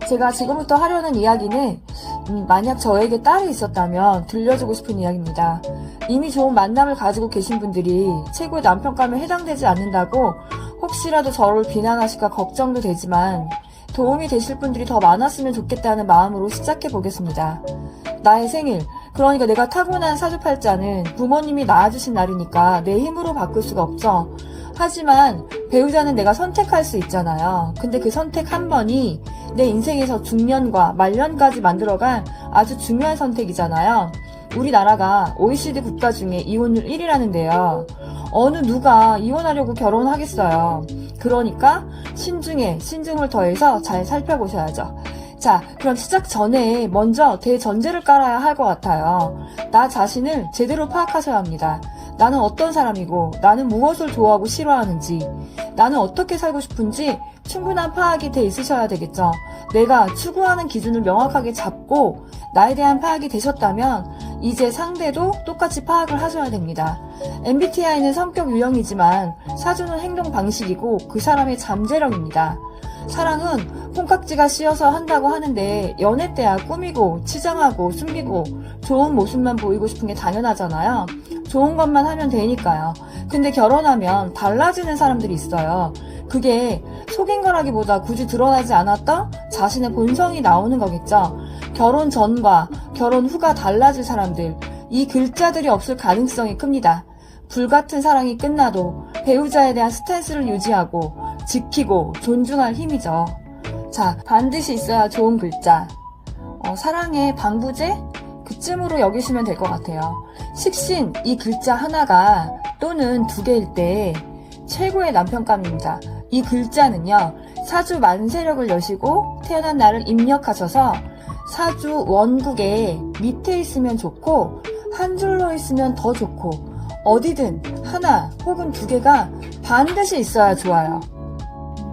제가 지금부터 하려는 이야기는 만약 저에게 딸이 있었다면 들려주고 싶은 이야기입니다. 이미 좋은 만남을 가지고 계신 분들이 최고의 남편감에 해당되지 않는다고 혹시라도 저를 비난하실까 걱정도 되지만 도움이 되실 분들이 더 많았으면 좋겠다는 마음으로 시작해 보겠습니다. 나의 생일, 그러니까 내가 타고난 사주팔자는 부모님이 낳아주신 날이니까 내 힘으로 바꿀 수가 없죠. 하지만 배우자는 내가 선택할 수 있잖아요. 근데 그 선택 한 번이 내 인생에서 중년과 말년까지 만들어갈 아주 중요한 선택이잖아요. 우리나라가 OECD 국가 중에 이혼율 1위라는데요. 어느 누가 이혼하려고 결혼하겠어요. 그러니까 신중에 신중을 더해서 잘 살펴보셔야죠. 자, 그럼 시작 전에 먼저 대전제를 깔아야 할 것 같아요. 나 자신을 제대로 파악하셔야 합니다. 나는 어떤 사람이고, 나는 무엇을 좋아하고 싫어하는지, 나는 어떻게 살고 싶은지 충분한 파악이 돼 있으셔야 되겠죠. 내가 추구하는 기준을 명확하게 잡고 나에 대한 파악이 되셨다면 이제 상대도 똑같이 파악을 하셔야 됩니다. MBTI는 성격 유형이지만 사주는 행동 방식이고 그 사람의 잠재력입니다. 사랑은 콩깍지가 씌어서 한다고 하는데 연애 때야 꾸미고 치장하고 숨기고 좋은 모습만 보이고 싶은 게 당연하잖아요. 좋은 것만 하면 되니까요. 근데 결혼하면 달라지는 사람들이 있어요. 그게 속인 거라기보다 굳이 드러나지 않았던 자신의 본성이 나오는 거겠죠. 결혼 전과 결혼 후가 달라질 사람들, 이 글자들이 없을 가능성이 큽니다. 불같은 사랑이 끝나도 배우자에 대한 스탠스를 유지하고 지키고 존중할 힘이죠. 자, 반드시 있어야 좋은 글자. 사랑의 방부제? 그쯤으로 여기시면 될 것 같아요. 식신, 이 글자 하나가 또는 두 개일 때 최고의 남편감입니다. 이 글자는요, 사주 만세력을 여시고 태어난 날을 입력하셔서 사주 원국에 밑에 있으면 좋고 한 줄로 있으면 더 좋고 어디든 하나 혹은 두 개가 반드시 있어야 좋아요.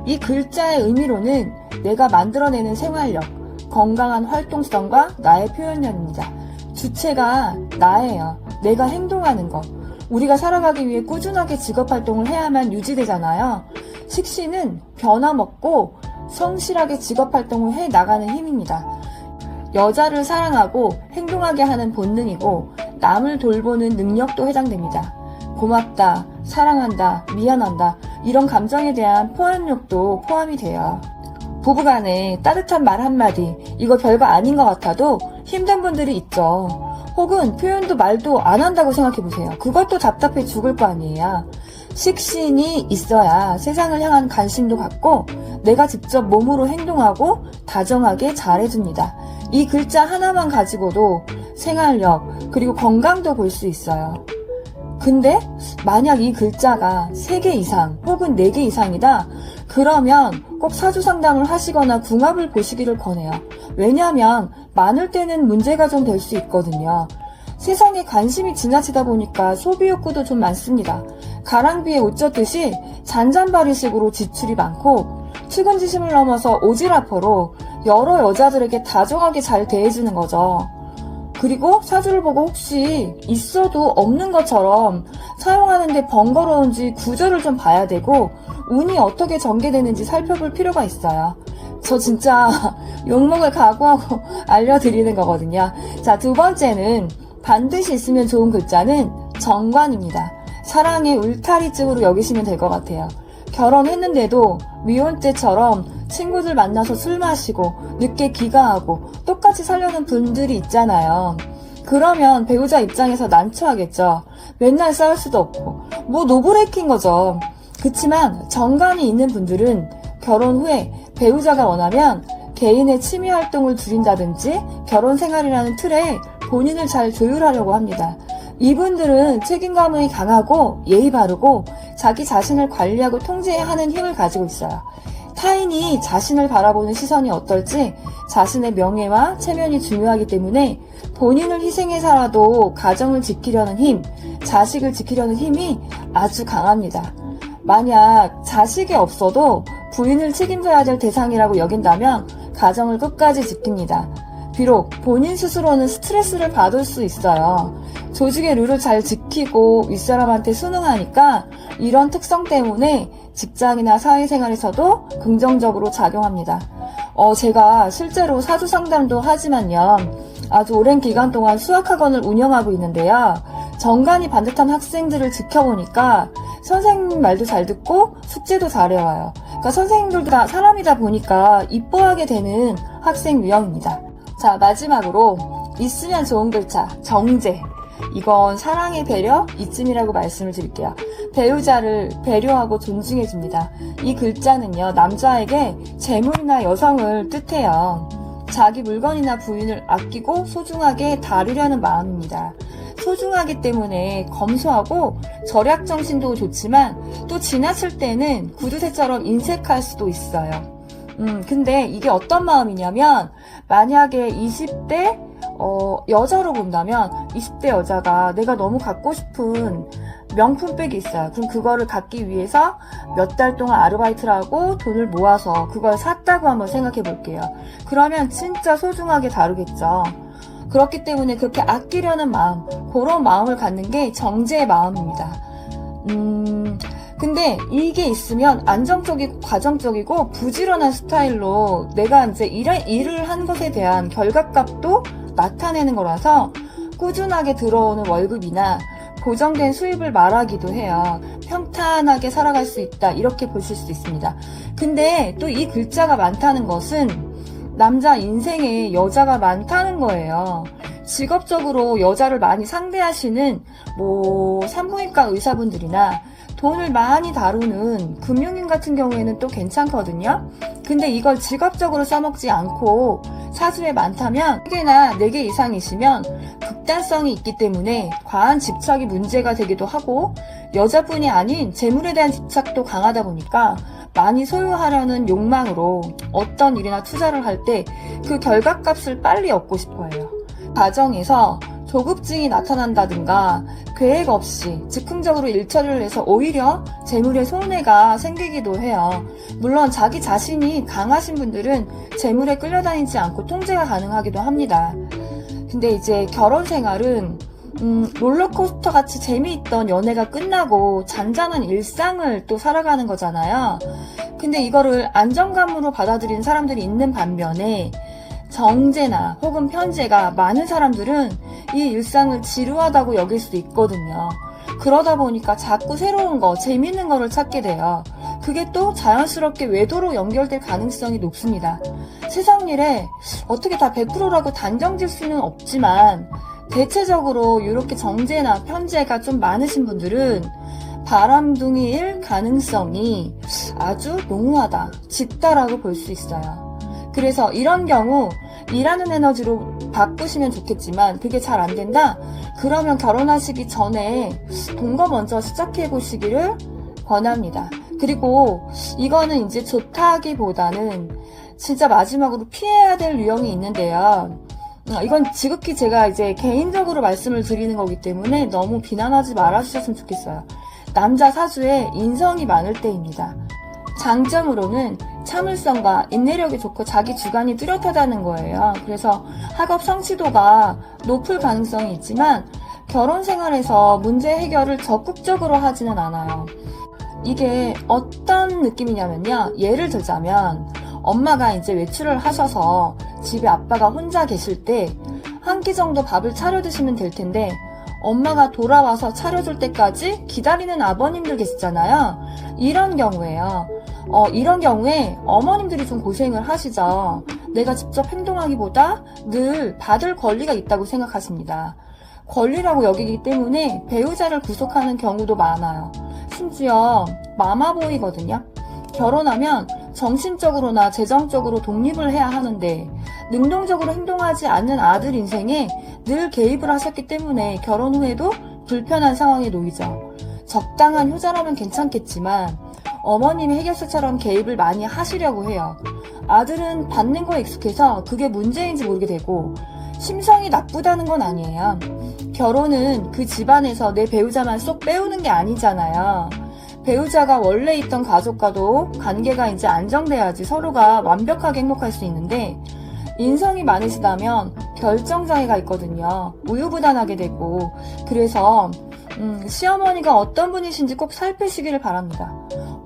이 글자의 의미로는 내가 만들어내는 생활력, 건강한 활동성과 나의 표현력입니다. 주체가 나예요. 내가 행동하는 것. 우리가 살아가기 위해 꾸준하게 직업활동을 해야만 유지되잖아요. 식신은 변함없고 성실하게 직업활동을 해 나가는 힘입니다. 여자를 사랑하고 행동하게 하는 본능이고 남을 돌보는 능력도 해당됩니다. 고맙다, 사랑한다, 미안한다 이런 감정에 대한 표현력도 포함이 돼요. 부부간에 따뜻한 말 한마디 이거 별거 아닌 것 같아도 힘든 분들이 있죠. 혹은 표현도 말도 안 한다고 생각해보세요. 그것도 답답해 죽을 거 아니에요. 식신이 있어야 세상을 향한 관심도 갖고 내가 직접 몸으로 행동하고 다정하게 잘해줍니다. 이 글자 하나만 가지고도 생활력 그리고 건강도 볼 수 있어요. 근데 만약 이 글자가 3개 이상 혹은 4개 이상이다 그러면 꼭 사주 상담을 하시거나 궁합을 보시기를 권해요. 왜냐하면 많을 때는 문제가 좀 될 수 있거든요. 세상에 관심이 지나치다 보니까 소비 욕구도 좀 많습니다. 가랑비에 옷 젖듯이 잔잔바리식으로 지출이 많고 측은지심을 넘어서 오지랖퍼로 여러 여자들에게 다정하게 잘 대해주는 거죠. 그리고 사주를 보고 혹시 있어도 없는 것처럼 사용하는데 번거로운지 구조를 좀 봐야 되고 운이 어떻게 전개되는지 살펴볼 필요가 있어요. 저 진짜 욕먹을 각오하고 알려드리는 거거든요. 자, 두 번째는 반드시 있으면 좋은 글자는 정관입니다. 사랑의 울타리쯤으로 여기시면 될 것 같아요. 결혼했는데도 미혼 때처럼 친구들 만나서 술 마시고 늦게 귀가하고 똑같이 살려는 분들이 있잖아요. 그러면 배우자 입장에서 난처하겠죠. 맨날 싸울 수도 없고 뭐 노브레이크인 거죠. 그치만 정관이 있는 분들은 결혼 후에 배우자가 원하면 개인의 취미 활동을 줄인다든지 결혼 생활이라는 틀에 본인을 잘 조율하려고 합니다. 이분들은 책임감이 강하고 예의 바르고 자기 자신을 관리하고 통제하는 힘을 가지고 있어요. 타인이 자신을 바라보는 시선이 어떨지 자신의 명예와 체면이 중요하기 때문에 본인을 희생해서라도 가정을 지키려는 힘, 자식을 지키려는 힘이 아주 강합니다. 만약 자식이 없어도 부인을 책임져야 될 대상이라고 여긴다면 가정을 끝까지 지킵니다. 비록 본인 스스로는 스트레스를 받을 수 있어요. 조직의 룰을 잘 지키고 윗사람한테 순응하니까 이런 특성 때문에 직장이나 사회생활에서도 긍정적으로 작용합니다. 제가 실제로 사주 상담도 하지만요. 아주 오랜 기간 동안 수학학원을 운영하고 있는데요. 정관이 반듯한 학생들을 지켜보니까 선생님 말도 잘 듣고 숙제도 잘 해와요. 그러니까 선생님들도 다 사람이다 보니까 이뻐하게 되는 학생 유형입니다. 자, 마지막으로 있으면 좋은 글자, 정제. 이건 사랑의 배려, 이쯤이라고 말씀을 드릴게요. 배우자를 배려하고 존중해줍니다. 이 글자는요, 남자에게 재물이나 여성을 뜻해요. 자기 물건이나 부인을 아끼고 소중하게 다루려는 마음입니다. 소중하기 때문에 검소하고 절약정신도 좋지만 또 지나칠 때는 구두쇠처럼 인색할 수도 있어요. 근데 이게 어떤 마음이냐면 만약에 20대 여자로 본다면 20대 여자가 내가 너무 갖고 싶은 명품백이 있어요. 그럼 그거를 갖기 위해서 몇 달 동안 아르바이트를 하고 돈을 모아서 그걸 샀다고 한번 생각해 볼게요. 그러면 진짜 소중하게 다루겠죠. 그렇기 때문에 그렇게 아끼려는 마음, 그런 마음을 갖는 게 정제의 마음입니다. 근데 이게 있으면 안정적이고 과정적이고 부지런한 스타일로 내가 이제 일을 한 것에 대한 결과값도 나타내는 거라서 꾸준하게 들어오는 월급이나 고정된 수입을 말하기도 해요. 평탄하게 살아갈 수 있다, 이렇게 보실 수 있습니다. 근데 또 이 글자가 많다는 것은 남자 인생에 여자가 많다는 거예요. 직업적으로 여자를 많이 상대하시는 산부인과 의사분들이나 돈을 많이 다루는 금융인 같은 경우에는 또 괜찮거든요. 근데 이걸 직업적으로 써먹지 않고 사주에 많다면 3개나 4개 이상이시면 극단성이 있기 때문에 과한 집착이 문제가 되기도 하고 여자뿐이 아닌 재물에 대한 집착도 강하다 보니까 많이 소유하려는 욕망으로 어떤 일이나 투자를 할 때 그 결과값을 빨리 얻고 싶어 해요. 가정에서 조급증이 나타난다든가 계획 없이 즉흥적으로 일처리를 해서 오히려 재물에 손해가 생기기도 해요. 물론 자기 자신이 강하신 분들은 재물에 끌려다니지 않고 통제가 가능하기도 합니다. 근데 이제 결혼 생활은 롤러코스터 같이 재미있던 연애가 끝나고 잔잔한 일상을 또 살아가는 거잖아요. 근데 이거를 안정감으로 받아들이는 사람들이 있는 반면에 정제나 혹은 편제가 많은 사람들은 이 일상을 지루하다고 여길 수도 있거든요. 그러다 보니까 자꾸 새로운 거, 재밌는 거를 찾게 돼요. 그게 또 자연스럽게 외도로 연결될 가능성이 높습니다. 세상 일에 어떻게 다 100%라고 단정질 수는 없지만 대체적으로 이렇게 정제나 편제가 좀 많으신 분들은 바람둥이일 가능성이 아주 농후하다, 짙다라고 볼 수 있어요. 그래서 이런 경우 일하는 에너지로 바꾸시면 좋겠지만 그게 잘 안 된다? 그러면 결혼하시기 전에 동거 먼저 시작해 보시기를 권합니다. 그리고 이거는 이제 좋다기보다는 진짜 마지막으로 피해야 될 유형이 있는데요. 이건 지극히 제가 이제 개인적으로 말씀을 드리는 거기 때문에 너무 비난하지 말아주셨으면 좋겠어요. 남자 사주에 인성이 많을 때입니다. 장점으로는 참을성과 인내력이 좋고 자기 주관이 뚜렷하다는 거예요. 그래서 학업 성취도가 높을 가능성이 있지만 결혼 생활에서 문제 해결을 적극적으로 하지는 않아요. 이게 어떤 느낌이냐면요. 예를 들자면 엄마가 이제 외출을 하셔서 집에 아빠가 혼자 계실 때 한 끼 정도 밥을 차려 드시면 될 텐데 엄마가 돌아와서 차려줄 때까지 기다리는 아버님들 계시잖아요. 이런 경우에요. 이런 경우에 어머님들이 좀 고생을 하시죠. 내가 직접 행동하기보다 늘 받을 권리가 있다고 생각하십니다. 권리라고 여기기 때문에 배우자를 구속하는 경우도 많아요. 심지어 마마보이거든요. 결혼하면 정신적으로나 재정적으로 독립을 해야 하는데 능동적으로 행동하지 않는 아들 인생에 늘 개입을 하셨기 때문에 결혼 후에도 불편한 상황에 놓이죠. 적당한 효자라면 괜찮겠지만 어머님이 해결사처럼 개입을 많이 하시려고 해요. 아들은 받는 거에 익숙해서 그게 문제인지 모르게 되고 심성이 나쁘다는 건 아니에요. 결혼은 그 집안에서 내 배우자만 쏙 빼오는 게 아니잖아요. 배우자가 원래 있던 가족과도 관계가 이제 안정돼야지 서로가 완벽하게 행복할 수 있는데 인성이 많으시다면 결정장애가 있거든요. 우유부단하게 되고 그래서 시어머니가 어떤 분이신지 꼭 살피시기를 바랍니다.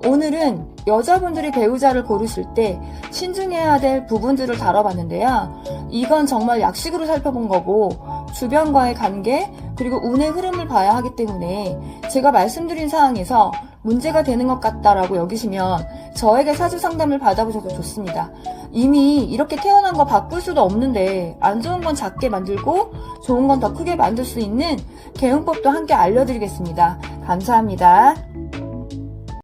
오늘은 여자분들이 배우자를 고르실 때 신중해야 될 부분들을 다뤄봤는데요. 이건 정말 약식으로 살펴본 거고 주변과의 관계 그리고 운의 흐름을 봐야 하기 때문에 제가 말씀드린 사항에서 문제가 되는 것 같다라고 여기시면 저에게 사주 상담을 받아보셔도 좋습니다. 이미 이렇게 태어난 거 바꿀 수도 없는데 안 좋은 건 작게 만들고 좋은 건 더 크게 만들 수 있는 개운법도 함께 알려드리겠습니다. 감사합니다.